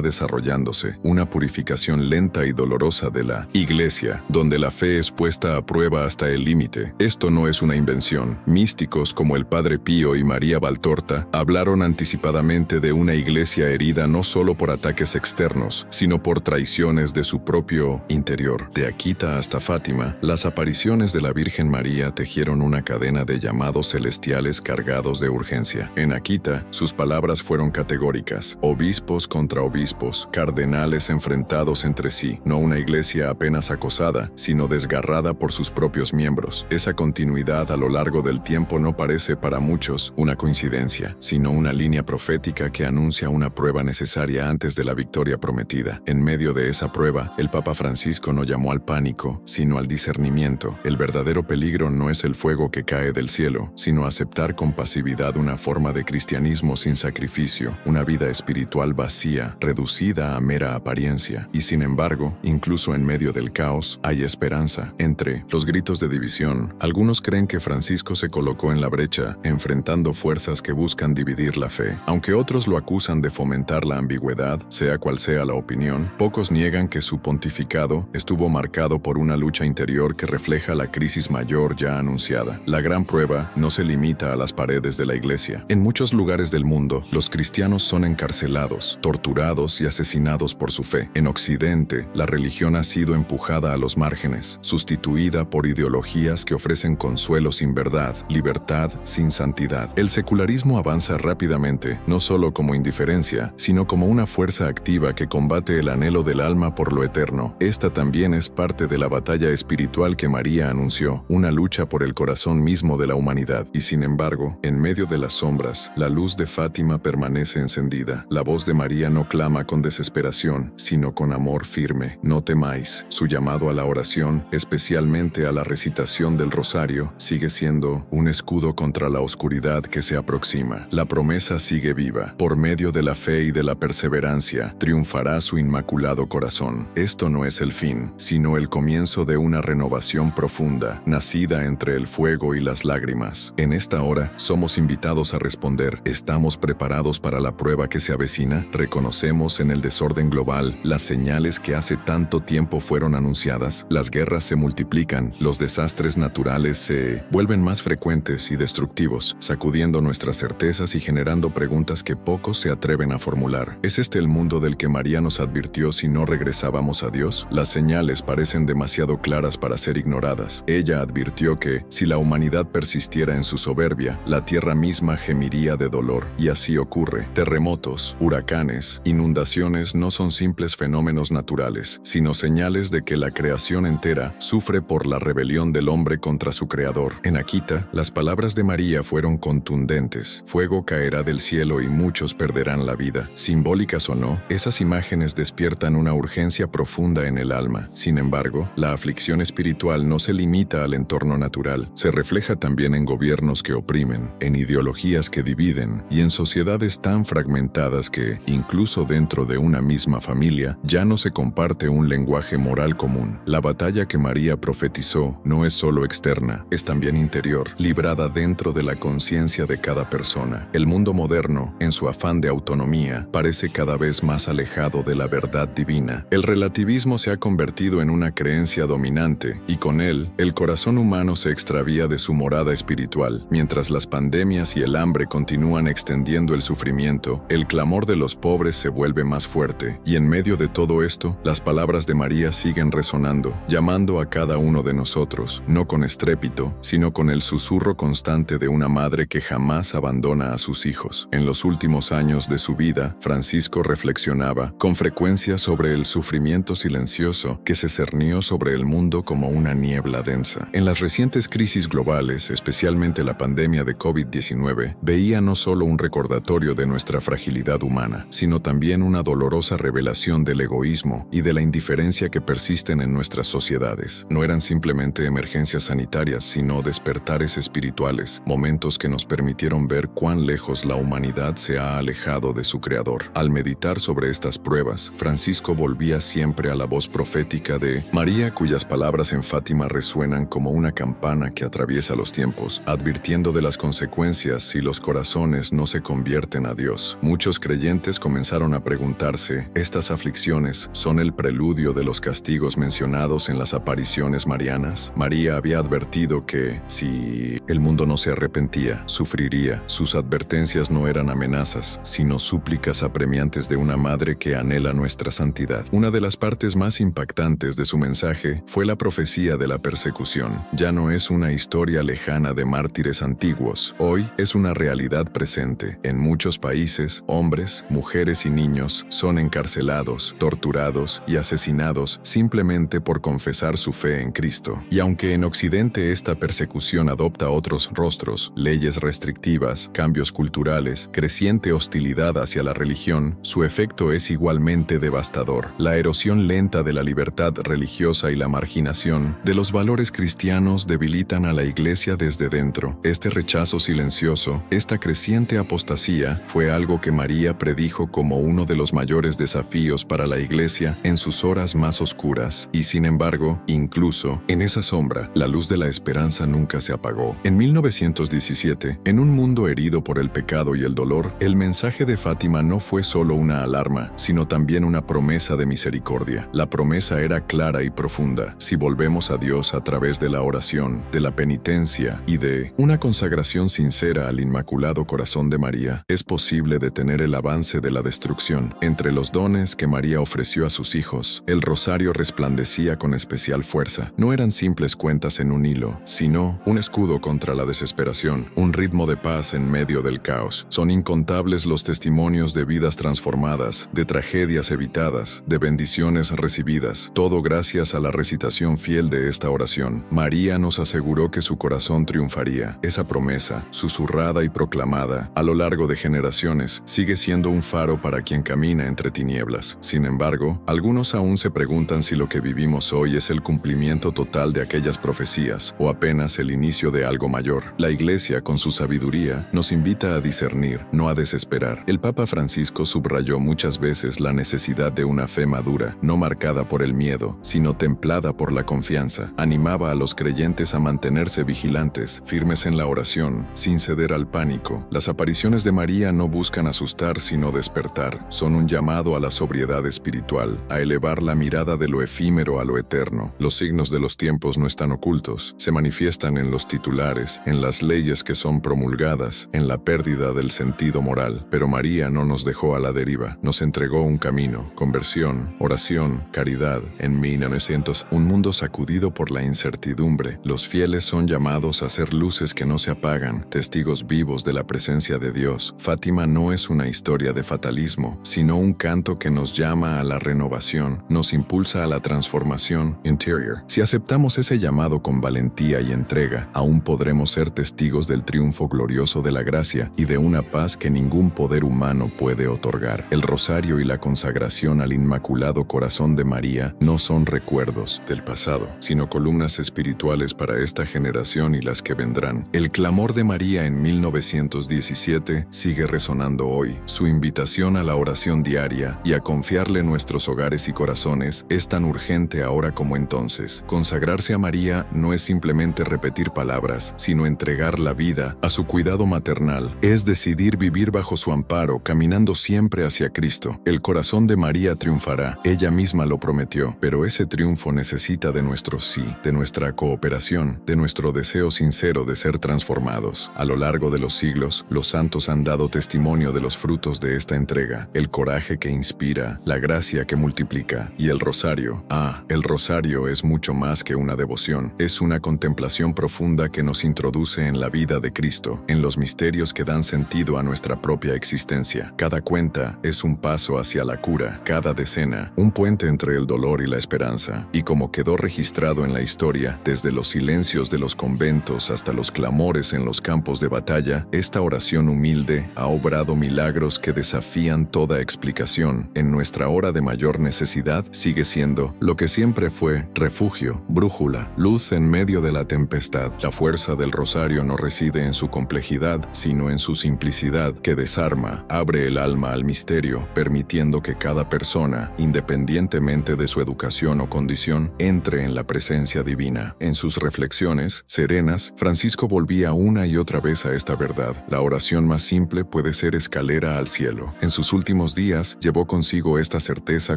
desarrollándose, una purificación lenta y dolorosa de la Iglesia, donde la fe es puesta a prueba hasta el límite. Esto no es una invención. Místicos como el Padre Pío y María Valtorta hablaron anticipadamente de una Iglesia herida no solo por ataques externos, sino por traiciones de su propio interior. De Akita hasta Fátima, las apariciones de la Virgen María tejieron una cadena de llamados celestiales cargados de urgencia. En Akita, sus palabras fueron categóricas: obispos contra obispos, cardenales enfrentados entre sí, no una iglesia apenas acosada, sino desgarrada por sus propios miembros. Esa continuidad a lo largo del tiempo no parece para muchos una coincidencia, sino una línea profética que anuncia una prueba necesaria antes de la victoria prometida. En medio de esa prueba, el Papa Francisco no llamó al pánico, sino al discernimiento. El verdadero peligro no es el fuego que cae del cielo, sino aceptar con pasividad una forma de cristianismo sin sacrificio, una vida espiritual vacía, reducida a mera apariencia. Y sin embargo, incluso en medio del caos, hay esperanza. Entre los gritos de división, algunos creen que Francisco se colocó en la brecha, enfrentando fuerzas que buscan dividir la fe. Aunque otros lo acusan de fomentar la ambigüedad, sea cual sea la opinión, pocos niegan que su pontificado estuvo marcado por una lucha interior que refleja la crisis mayor ya anunciada. La gran prueba no se limita a las paredes de la iglesia. En muchos lugares del mundo, los cristianos son encarcelados, torturados y asesinados por su fe. En Occidente, la religión ha sido empujada a los márgenes, sustituida por ideologías que ofrecen consuelo sin verdad, libertad sin santidad. El secularismo avanza rápidamente, no solo como indiferencia, sino como una fuerza activa que combate el anhelo del alma por lo eterno. Esta también es parte de la batalla espiritual que María anunció, una lucha por el corazón mismo de la humanidad. Y sin embargo, en medio de las sombras, la luz de Fátima permanece encendida. La voz de María no clama con desesperación, sino con amor firme. No temáis. Su llamado a la oración, especialmente a la recitación del rosario, sigue siendo un escudo contra la oscuridad que se aproxima. La promesa sigue viva. Por medio de la fe y de la perseverancia, triunfará su inmaculado corazón. Esto no es el fin, sino el comienzo de una renovación profunda, nacida entre el fuego y las lágrimas. En esta hora, somos invitados a responder: ¿estamos preparados para la prueba que se avecina? ¿Reconocemos en el desorden global las señales que hace tanto tiempo fueron anunciadas? Las guerras se multiplican, los desastres naturales se vuelven más frecuentes y destructivos, sacudiendo nuestras certezas y generando preguntas que pocos se atreven a formular. ¿Es este el mundo del que María nos advirtió si no regresábamos a Dios? Las señales parecen demasiado claras para ser ignoradas. Ella advirtió que, si la humanidad persistiera en su soberbia, la tierra misma gemiría de dolor. Y así ocurre. Terremotos, huracanes, inundaciones no son simples fenómenos naturales, sino señales de que la creación entera sufre por la rebelión del hombre contra su creador. En Akita, las palabras de María fueron contundentes: fuego caerá del cielo y muchos perderán la vida. Simbólicas o no, esas imágenes despiertan una urgencia profunda en el alma. Sin embargo, la aflicción espiritual no se limita al entorno natural, se refleja también en gobiernos que oprimen, en ideologías que dividen y en sociedades tan fragmentadas que, incluso dentro de una misma familia, ya no se comparte un lenguaje moral común. La batalla que María profetizó no es solo externa, es también interior, librada dentro de la conciencia de cada persona. El mundo moderno, en su afán de autonomía, parece cada vez más alejado de la verdad divina. El relativismo se ha convertido en una creencia dominante, y con él, el corazón humano se extravía de su morada espiritual. Mientras las pandemias y el hambre continúan extendiendo el sufrimiento, el clamor de los pobres se vuelve más fuerte, y en medio de todo esto, las palabras de María siguen resonando, llamando a cada uno de nosotros, no con estrépito, sino con el susurro constante de una madre que jamás abandona a sus hijos. En los últimos años de su vida, Francisco reflexionaba con frecuencia sobre el sufrimiento silencioso que se cernió sobre el mundo como una niebla densa. En las recientes crisis globales, especialmente la pandemia de COVID-19, veía no solo un recordatorio de nuestra fragilidad humana, sino también una dolorosa revelación del egoísmo y de la indiferencia que persisten en nuestras sociedades. No eran simplemente emergencias sanitarias, sino despertares espirituales, momentos que nos permitieron ver cuán lejos la humanidad se ha alejado de su Creador. Al meditar sobre estas pruebas, Francisco volvía siempre a la voz profética de María, cuyas palabras en Fátima resuenan como una campana que atraviesa los tiempos. cielos, advirtiendo de las consecuencias si los corazones no se convierten a Dios. Muchos creyentes comenzaron a preguntarse, ¿estas aflicciones son el preludio de los castigos mencionados en las apariciones marianas? María había advertido que, si el mundo no se arrepentía, sufriría. Sus advertencias no eran amenazas, sino súplicas apremiantes de una madre que anhela nuestra santidad. Una de las partes más impactantes de su mensaje fue la profecía de la persecución. Ya no es una historia lejana de mártires antiguos. Hoy es una realidad presente. En muchos países, hombres, mujeres y niños son encarcelados, torturados y asesinados simplemente por confesar su fe en Cristo. Y aunque en Occidente esta persecución adopta otros rostros, leyes restrictivas, cambios culturales, creciente hostilidad hacia la religión, su efecto es igualmente devastador. La erosión lenta de la libertad religiosa y la marginación de los valores cristianos debilitan a la Iglesia desde dentro. Este rechazo silencioso, esta creciente apostasía, fue algo que María predijo como uno de los mayores desafíos para la Iglesia en sus horas más oscuras. Y sin embargo, incluso en esa sombra, la luz de la esperanza nunca se apagó. En 1917, en un mundo herido por el pecado y el dolor, el mensaje de Fátima no fue solo una alarma, sino también una promesa de misericordia. La promesa era clara y profunda. Si volvemos a Dios a través de la oración, de la penitencia y de una consagración sincera al Inmaculado Corazón de María, es posible detener el avance de la destrucción. Entre los dones que María ofreció a sus hijos, el rosario resplandecía con especial fuerza. No eran simples cuentas en un hilo, sino un escudo contra la desesperación, un ritmo de paz en medio del caos. Son incontables los testimonios de vidas transformadas, de tragedias evitadas, de bendiciones recibidas, todo gracias a la recitación fiel de esta oración. María nos aseguró que su corazón triunfaría. Esa promesa, susurrada y proclamada a lo largo de generaciones, sigue siendo un faro para quien camina entre tinieblas. Sin embargo, algunos aún se preguntan si lo que vivimos hoy es el cumplimiento total de aquellas profecías o apenas el inicio de algo mayor. La Iglesia, con su sabiduría, nos invita a discernir, no a desesperar. El Papa Francisco subrayó muchas veces la necesidad de una fe madura, no marcada por el miedo, sino templada por la confianza. Animaba a los creyentes a mantenerse vigilantes, firmes en la oración, sin ceder al pánico. Las apariciones de María no buscan asustar, sino despertar. Son un llamado a la sobriedad espiritual, a elevar la mirada de lo efímero a lo eterno. Los signos de los tiempos no están ocultos, se manifiestan en los titulares, en las leyes que son promulgadas, en la pérdida del sentido moral. Pero María no nos dejó a la deriva, nos entregó un camino, conversión, oración, caridad. En 1900, un mundo sacudido por la incertidumbre, los fieles son llamados a ser luces que no se apagan, testigos vivos de la presencia de Dios. Fátima no es una historia de fatalismo, sino un canto que nos llama a la renovación, nos impulsa a la transformación interior. Si aceptamos ese llamado con valentía y entrega, aún podremos ser testigos del triunfo glorioso de la gracia y de una paz que ningún poder humano puede otorgar. El rosario y la consagración al Inmaculado Corazón de María no son recuerdos del pasado, sino columnas espirituales para esta generación y las que vendrán. El clamor de María en 1917 sigue resonando hoy. Su invitación a la oración diaria y a confiarle nuestros hogares y corazones es tan urgente ahora como entonces. Consagrarse a María no es simplemente repetir palabras, sino entregar la vida a su cuidado maternal. Es decidir vivir bajo su amparo, caminando siempre hacia Cristo. El corazón de María triunfará. Ella misma lo prometió, pero ese triunfo necesita de nuestro sí, de nuestra cooperación, de nuestro deseo sincero de ser transformados. A lo largo de los siglos, los santos han dado testimonio de los frutos de esta entrega, el coraje que inspira, la gracia que multiplica, y el rosario. El rosario es mucho más que una devoción, es una contemplación profunda que nos introduce en la vida de Cristo, en los misterios que dan sentido a nuestra propia existencia. Cada cuenta es un paso hacia la cura, cada decena, un puente entre el dolor y la esperanza. Y como quedó registrado en la historia, desde los silencios de los conventos hasta los clamores en los campos de batalla, esta oración humilde ha obrado milagros que desafían toda explicación. En nuestra hora de mayor necesidad sigue siendo lo que siempre fue: refugio, brújula, luz en medio de la tempestad. La fuerza del rosario no reside en su complejidad, sino en su simplicidad, que desarma, abre el alma al misterio, permitiendo que cada persona, independientemente de su educación o condición, entre en la presencia divina. En sus reflexiones, serenas, Francisco volvía una y otra vez a esta verdad. La oración más simple puede ser escalera al cielo. En sus últimos días, llevó consigo esta certeza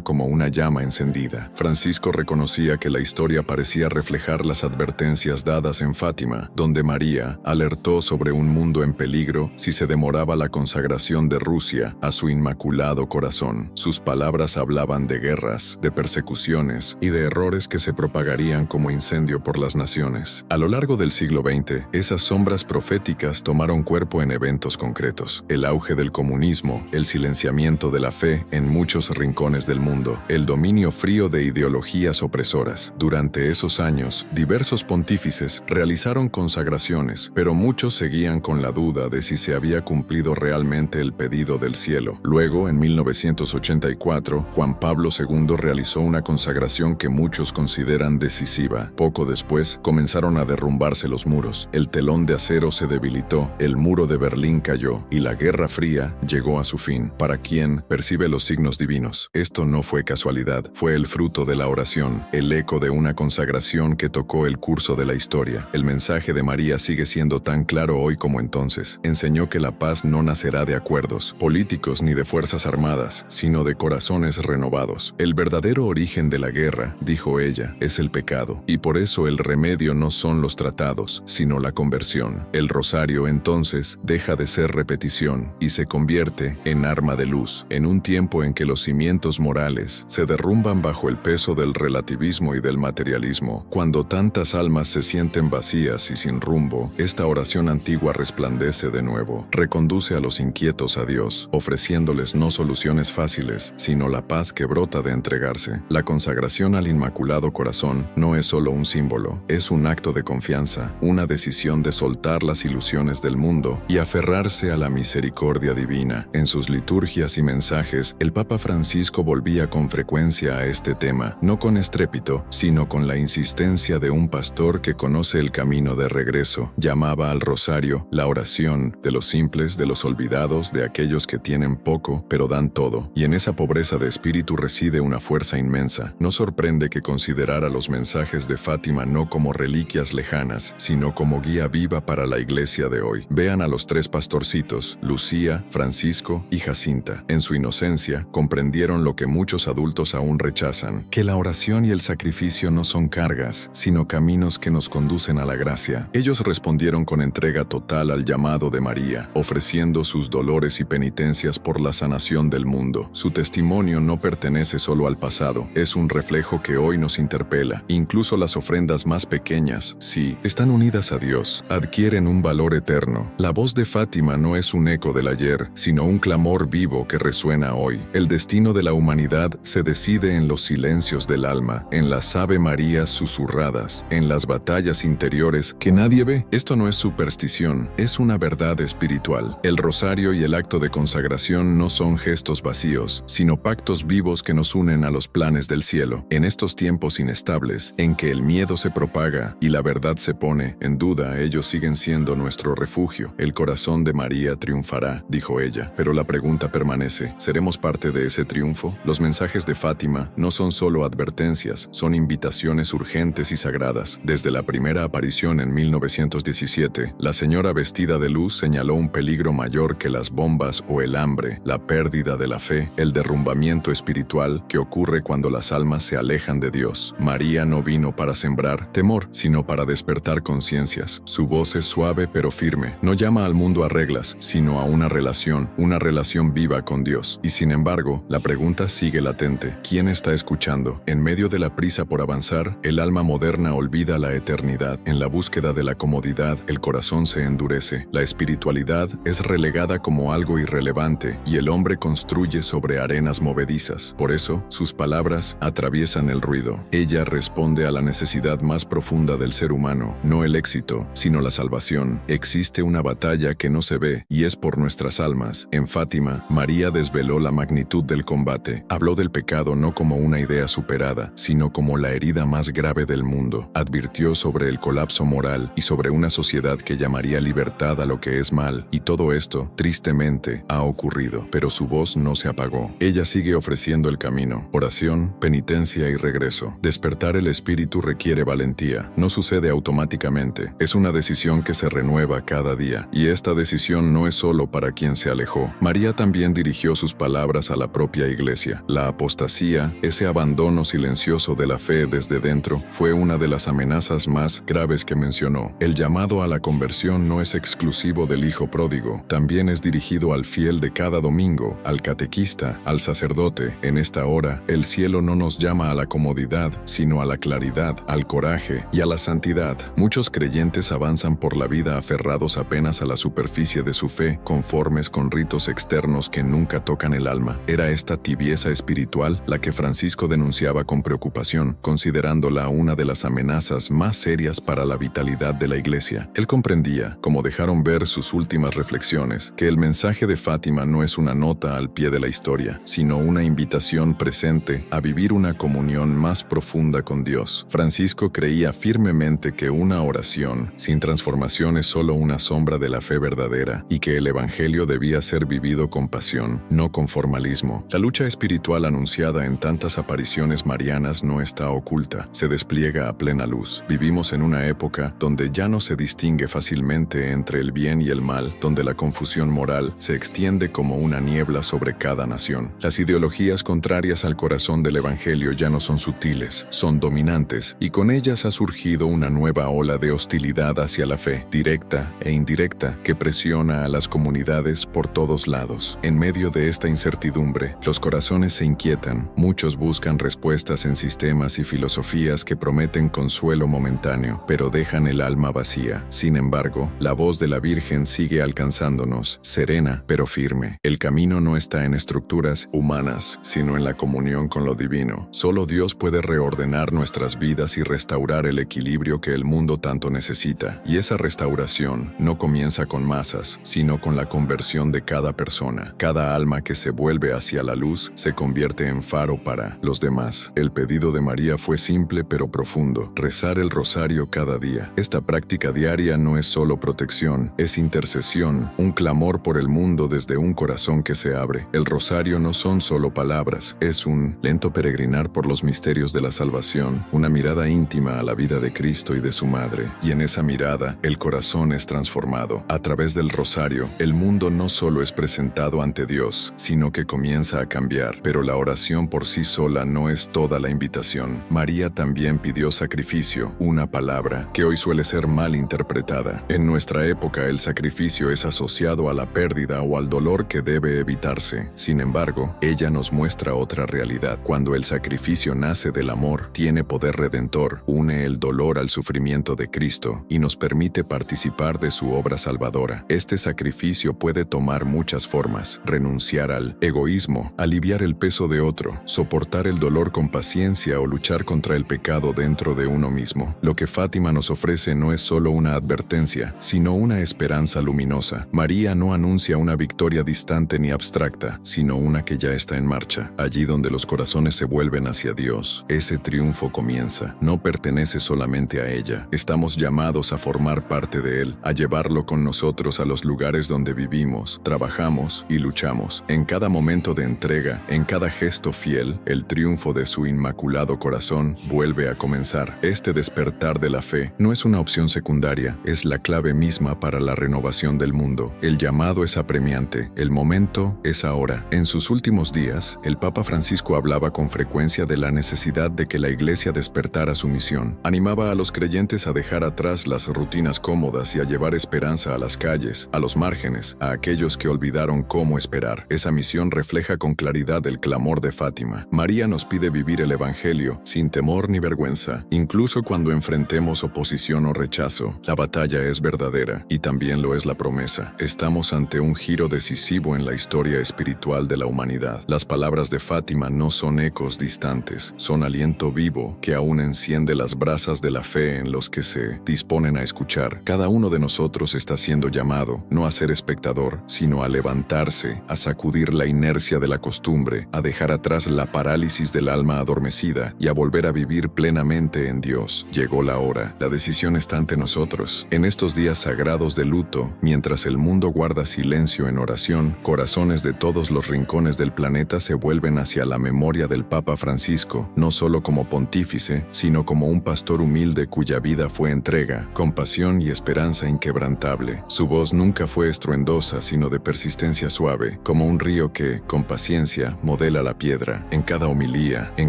como una llama encendida. Francisco reconocía que la historia parecía reflejar las advertencias dadas en Fátima, donde María alertó sobre un mundo en peligro si se demoraba la consagración de Rusia a su inmaculado corazón. Sus palabras hablaban de guerras, de persecuciones y de errores que se propagarían como incendio por las naciones. A lo largo del siglo XX, esas sombras proféticas tomaron cuerpo en eventos concretos. El auge del comunismo, el silenciamiento de la fe en muchos rincones del mundo, el dominio frío de ideologías opresoras. Durante esos años, diversos pontífices realizaron consagraciones, pero muchos seguían con la duda de si se había cumplido realmente el pedido del cielo. Luego, en 1984, Juan Pablo II realizó una consagración que muchos consideran decisiva. Poco después, comenzaron a derrumbarse los muros. El telón de acero se debilitó, el muro de Berlín cayó y la Guerra Fría llegó a su fin. Para quien percibe los signos divinos, esto no fue casualidad, fue el fruto de la oración, el eco de una consagración que tocó el curso de la historia. El mensaje de María sigue siendo tan claro hoy como entonces. Enseñó que la paz no nacerá de acuerdos políticos ni de fuerzas armadas, sino de corazones renovados. El verdadero origen de la guerra, dijo ella, es el pecado, y por eso el remedio no son los tratados, sino la conversión. El rosario, entonces, deja de ser repetición y se convierte en arma de luz. En un tiempo en que los cimientos morales se derrumban bajo el peso del relativismo y del materialismo, cuando tantas almas se sienten vacías y sin rumbo, esta oración antigua resplandece de nuevo, reconduce a los inquietos a Dios, ofreciéndoles no soluciones fáciles, sino la paz que brota de entregarse. La consagración al Inmaculado Corazón no es solo un símbolo, es un acto de confianza, una decisión de soltar las ilusiones del mundo y aferrarse a la misericordia divina. En sus liturgias y mensajes, el Papa Francisco volvía con frecuencia a este tema, no con estrépito, sino con la insistencia de un pastor que conoce el camino de regreso. Llamaba al rosario la oración de los simples, de los olvidados, de aquellos que tienen poco, pero dan todo. Y en esa pobreza de espíritu reside una fuerza inmensa. No sorprende que considerara los mensajes de Fátima no como reliquias lejanas, sino como guía viva para la iglesia de hoy. Vean a los tres pastorcitos, Lucía, Francisco y Jacinta. En su inocencia, comprendieron lo que muchos adultos aún rechazan, que la oración y el sacrificio no son cargas, sino caminos que nos conducen a la gracia. Ellos respondieron con entrega total al llamado de María, ofreciendo sus dolores y penitencias por la sanación del mundo. Su testimonio no pertenece solo al pasado, es un reflejo que hoy nos interpela. Incluso las ofrendas más pequeñas, si están unidas a Dios, adquieren un valor eterno. La voz de Fátima no es un eco del ayer, sino un clamor vivo que resuena hoy. El destino de la humanidad se decide en los silencios del alma, en las Ave Marías susurradas, en las batallas interiores que nadie ve. Esto no es superstición, es una verdad espiritual. El rosario y el acto de consagración no son gestos vacíos, sino pactos vivos que nos unen a los planes del cielo. En estos tiempos inestables, en que el miedo se propaga y la verdad se pone en duda, ellos siguen siendo nuestro refugio. El corazón de María triunfará, dijo ella, pero la pregunta permanece, ¿seremos parte de ese triunfo? Los mensajes de Fátima no son solo advertencias, son invitaciones urgentes y sagradas. Desde la primera aparición en 1917, la señora vestida de luz señaló un peligro mayor que las bombas o el hambre, la pérdida de la fe, el derrumbamiento espiritual que ocurre cuando las almas se alejan de Dios. María no vino para sembrar temor, sino para despertar conciencias. Su voz es suave pero firme. No llama al mundo a reglas, sino a una relación viva con Dios. Y sin embargo, la pregunta sigue latente. ¿Quién está escuchando? En medio de la prisa por avanzar, el alma moderna olvida la eternidad. En la búsqueda de la comodidad, el corazón se endurece. La espiritualidad es relegada como algo irrelevante y el hombre construye sobre arenas movedizas. Por eso, sus palabras atraviesan el ruido. Ella responde a la necesidad más profunda del ser humano, no el éxito, sino la salvación. Existe una batalla que no se ve y es por nuestras almas. En Fátima, María desveló la magnitud del combate. Habló del pecado no como una idea superada, sino como la herida más grave del mundo. Advirtió sobre el colapso moral y sobre una sociedad que llamaría libertad a lo que es mal. Y todo esto, tristemente, ha ocurrido. Pero su voz no se apagó. Ella sigue ofreciendo el camino. Oración, penitencia y regreso. Despertar el espíritu requiere valentía. No sucede automáticamente. constantemente. Es una decisión que se renueva cada día, y esta decisión no es solo para quien se alejó. María también dirigió sus palabras a la propia iglesia. La apostasía, ese abandono silencioso de la fe desde dentro, fue una de las amenazas más graves que mencionó. El llamado a la conversión no es exclusivo del hijo pródigo, también es dirigido al fiel de cada domingo, al catequista, al sacerdote. En esta hora, el cielo no nos llama a la comodidad, sino a la claridad, al coraje y a la santidad. Muchos creyentes avanzan por la vida aferrados apenas a la superficie de su fe, conformes con ritos externos que nunca tocan el alma. Era esta tibieza espiritual la que Francisco denunciaba con preocupación, considerándola una de las amenazas más serias para la vitalidad de la Iglesia. Él comprendía, como dejaron ver sus últimas reflexiones, que el mensaje de Fátima no es una nota al pie de la historia, sino una invitación presente a vivir una comunión más profunda con Dios. Francisco creía firmemente que una oración sin transformación es solo una sombra de la fe verdadera y que el Evangelio debía ser vivido con pasión, no con formalismo. La lucha espiritual anunciada en tantas apariciones marianas no está oculta, se despliega a plena luz. Vivimos en una época donde ya no se distingue fácilmente entre el bien y el mal, donde la confusión moral se extiende como una niebla sobre cada nación. Las ideologías contrarias al corazón del Evangelio ya no son sutiles, son dominantes, y con ellas ha surgido una nueva ola de hostilidad hacia la fe, directa e indirecta, que presiona a las comunidades por todos lados. En medio de esta incertidumbre, los corazones se inquietan, muchos buscan respuestas en sistemas y filosofías que prometen consuelo momentáneo, pero dejan el alma vacía. Sin embargo, la voz de la Virgen sigue alcanzándonos, serena pero firme. El camino no está en estructuras humanas, sino en la comunión con lo divino. Solo Dios puede reordenar nuestras vidas y restaurar el equilibrio que el mundo tanto necesita. Y esa restauración no comienza con masas, sino con la conversión de cada persona. Cada alma que se vuelve hacia la luz se convierte en faro para los demás. El pedido de María fue simple pero profundo: rezar el rosario cada día. Esta práctica diaria no es solo protección, es intercesión, un clamor por el mundo desde un corazón que se abre. El rosario no son solo palabras, es un lento peregrinar por los misterios de la salvación, una mirada íntima a la vida de Cristo y de su Madre. Y en esa mirada, el corazón es transformado. A través del rosario, el mundo no solo es presentado ante Dios, sino que comienza a cambiar. Pero la oración por sí sola no es toda la invitación. María también pidió sacrificio, una palabra que hoy suele ser mal interpretada. En nuestra época, el sacrificio es asociado a la pérdida o al dolor que debe evitarse. Sin embargo, ella nos muestra otra realidad. Cuando el sacrificio nace del amor, tiene poder redentor, une el dolor al sufrimiento de Cristo y nos permite participar de su obra salvadora. Este sacrificio puede tomar muchas formas: renunciar al egoísmo, aliviar el peso de otro, soportar el dolor con paciencia o luchar contra el pecado dentro de uno mismo. Lo que Fátima nos ofrece no es solo una advertencia, sino una esperanza luminosa. María no anuncia una victoria distante ni abstracta, sino una que ya está en marcha. Allí donde los corazones se vuelven hacia Dios, ese triunfo comienza. No pertenece solamente a ella. Estamos llamados a formar parte de él, a llevarlo con nosotros a los lugares donde vivimos, trabajamos y luchamos. En cada momento de entrega, en cada gesto fiel, el triunfo de su inmaculado corazón vuelve a comenzar. Este despertar de la fe no es una opción secundaria, es la clave misma para la renovación del mundo. El llamado es apremiante, el momento es ahora. En sus últimos días, el Papa Francisco hablaba con frecuencia de la necesidad de que la Iglesia despertara su misión. Animaba a los creyentes a dejar atrás las rutinas cómodas y a llevar esperanza a las calles, a los márgenes, a aquellos que olvidaron cómo esperar. Esa misión refleja con claridad el clamor de Fátima. María nos pide vivir el Evangelio sin temor ni vergüenza, incluso cuando enfrentemos oposición o rechazo. La batalla es verdadera y también lo es la promesa. Estamos ante un giro decisivo en la historia espiritual de la humanidad. Las palabras de Fátima no son ecos distantes, son aliento vivo que aún enciende las brasas de la fe en los que se disponen a escuchar. Cada uno de nosotros está siendo llamado, no a ser espectador, sino a levantarse, a sacudir la inercia de la costumbre, a dejar atrás la parálisis del alma adormecida y a volver a vivir plenamente en Dios. Llegó la hora, la decisión está ante nosotros. En estos días sagrados de luto, mientras el mundo guarda silencio en oración, corazones de todos los rincones del planeta se vuelven hacia la memoria del Papa Francisco, no solo como pontífice, sino como un pastor humilde cuya vida fue entrega, compasión y esperanza inquebrantable. Su voz nunca fue estruendosa, sino de persistencia suave, como un río que, con paciencia, modela la piedra. En cada homilía, en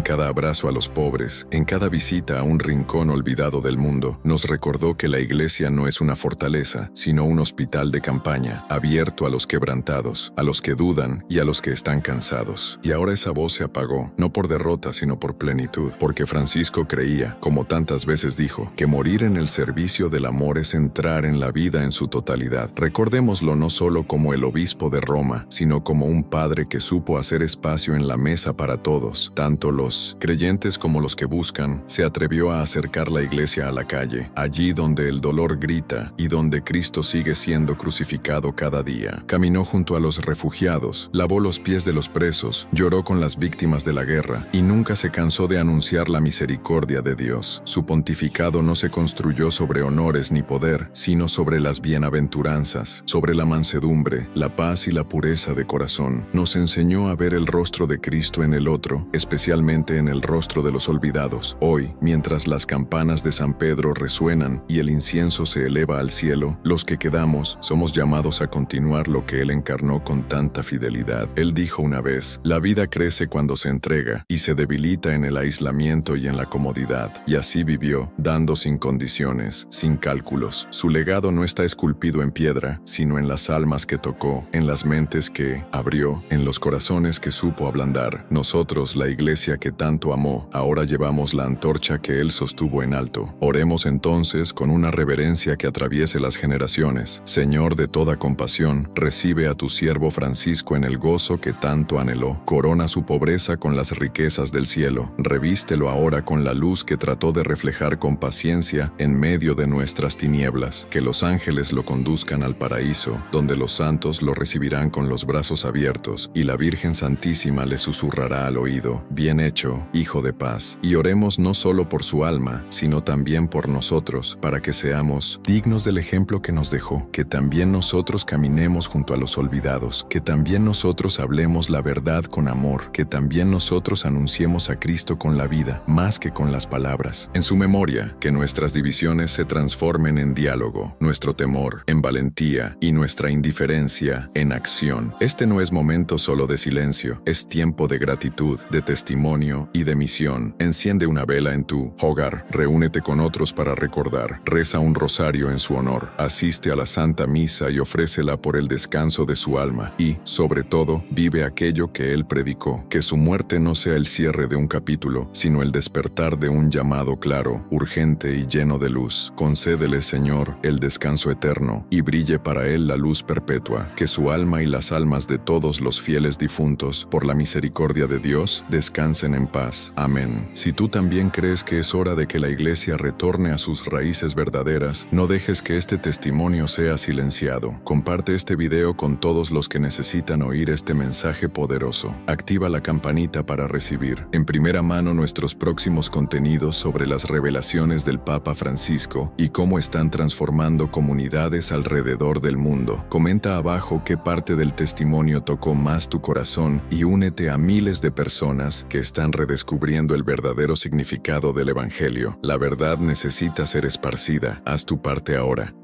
cada abrazo a los pobres, en cada visita a un rincón olvidado del mundo, nos recordó que la iglesia no es una fortaleza, sino un hospital de campaña, abierto a los quebrantados, a los que dudan y a los que están cansados. Y ahora esa voz se apagó, no por derrota, sino por plenitud, porque Francisco creía, como tantas veces dijo, que morir en el servicio del amor es entrar en la vida en su totalidad. Recordémoslo no solo como el obispo de Roma, sino como un padre que supo hacer espacio en la mesa para todos, tanto los creyentes como los que buscan. Se atrevió a acercar la iglesia a la calle, allí donde el dolor grita y donde Cristo sigue siendo crucificado cada día. Caminó junto a los refugiados, lavó los pies de los presos, lloró con las víctimas de la guerra y nunca se cansó de anunciar la misericordia de Dios. Su pontificado no se construyó sobre honores ni poder, sino sobre las bienaventuranzas, sobre la mansedumbre, la paz y la pureza de corazón. Nos enseñó a ver el rostro de Cristo en el otro, especialmente en el rostro de los olvidados. Hoy, mientras las campanas de San Pedro resuenan y el incienso se eleva al cielo, los que quedamos somos llamados a continuar lo que Él encarnó con tanta fidelidad. Él dijo una vez: la vida crece cuando se entrega y se debilita en el aislamiento y en la comodidad. Y así vivió, dando sin condiciones, sin cálculos. Su legado no está esculpido en piedra, sino en las almas que tocó, en las mentes que abrió, en los corazones que supo ablandar. Nosotros, la iglesia que tanto amó, ahora llevamos la antorcha que Él sostuvo en alto. Oremos entonces con una reverencia que atraviese las generaciones. Señor de toda compasión, recibe a tu siervo Francisco en el gozo que tanto anheló. Corona su pobreza con las riquezas del cielo. Revístelo ahora con la luz que trató de reflejar con paciencia en medio de nuestras tinieblas. Que los ángeles lo conduzcan al paraíso, donde los santos lo recibirán con los brazos abiertos y la Virgen Santísima le susurrará al oído: bien hecho, hijo de paz. Y oremos no solo por su alma, sino también por nosotros, para que seamos dignos del ejemplo que nos dejó, que también nosotros caminemos junto a los olvidados, que también nosotros hablemos la verdad con amor, que también nosotros anunciemos a Cristo con la vida, más que con las palabras. En su memoria, que nuestras divisiones se transformen en diálogo, nuestro temor en valentía y nuestra indiferencia en acción. Este no es momento solo de silencio, es tiempo de gratitud, de testimonio y de misión. Enciende una vela en tu hogar, reúnete con otros para recordar, reza un rosario en su honor, asiste a la Santa Misa y ofrécela por el descanso de su alma y, sobre todo, vive aquello que Él predicó. Que su muerte no sea el cierre de un capítulo, sino el despertar de un llamado claro, urgente y lleno de luz. Concédele, Señor, el descanso eterno y brille para Él la luz perpetua. Que su alma y las almas de todos los fieles difuntos, por la misericordia de Dios, descansen en paz. Amén. Si tú también crees que es hora de que la Iglesia retorne a sus raíces verdaderas, no dejes que este testimonio sea silenciado. Comparte este video con todos los que necesitan oír este mensaje poderoso. Activa la campanita para recibir en primera mano nuestros próximos contenidos sobre las revelaciones del Papa Francisco y cómo están transformando comunidades alrededor del mundo. Comenta abajo qué parte del testimonio tocó más tu corazón y únete a miles de personas que están redescubriendo el verdadero significado del Evangelio. La verdad necesita ser esparcida. Haz tu parte ahora.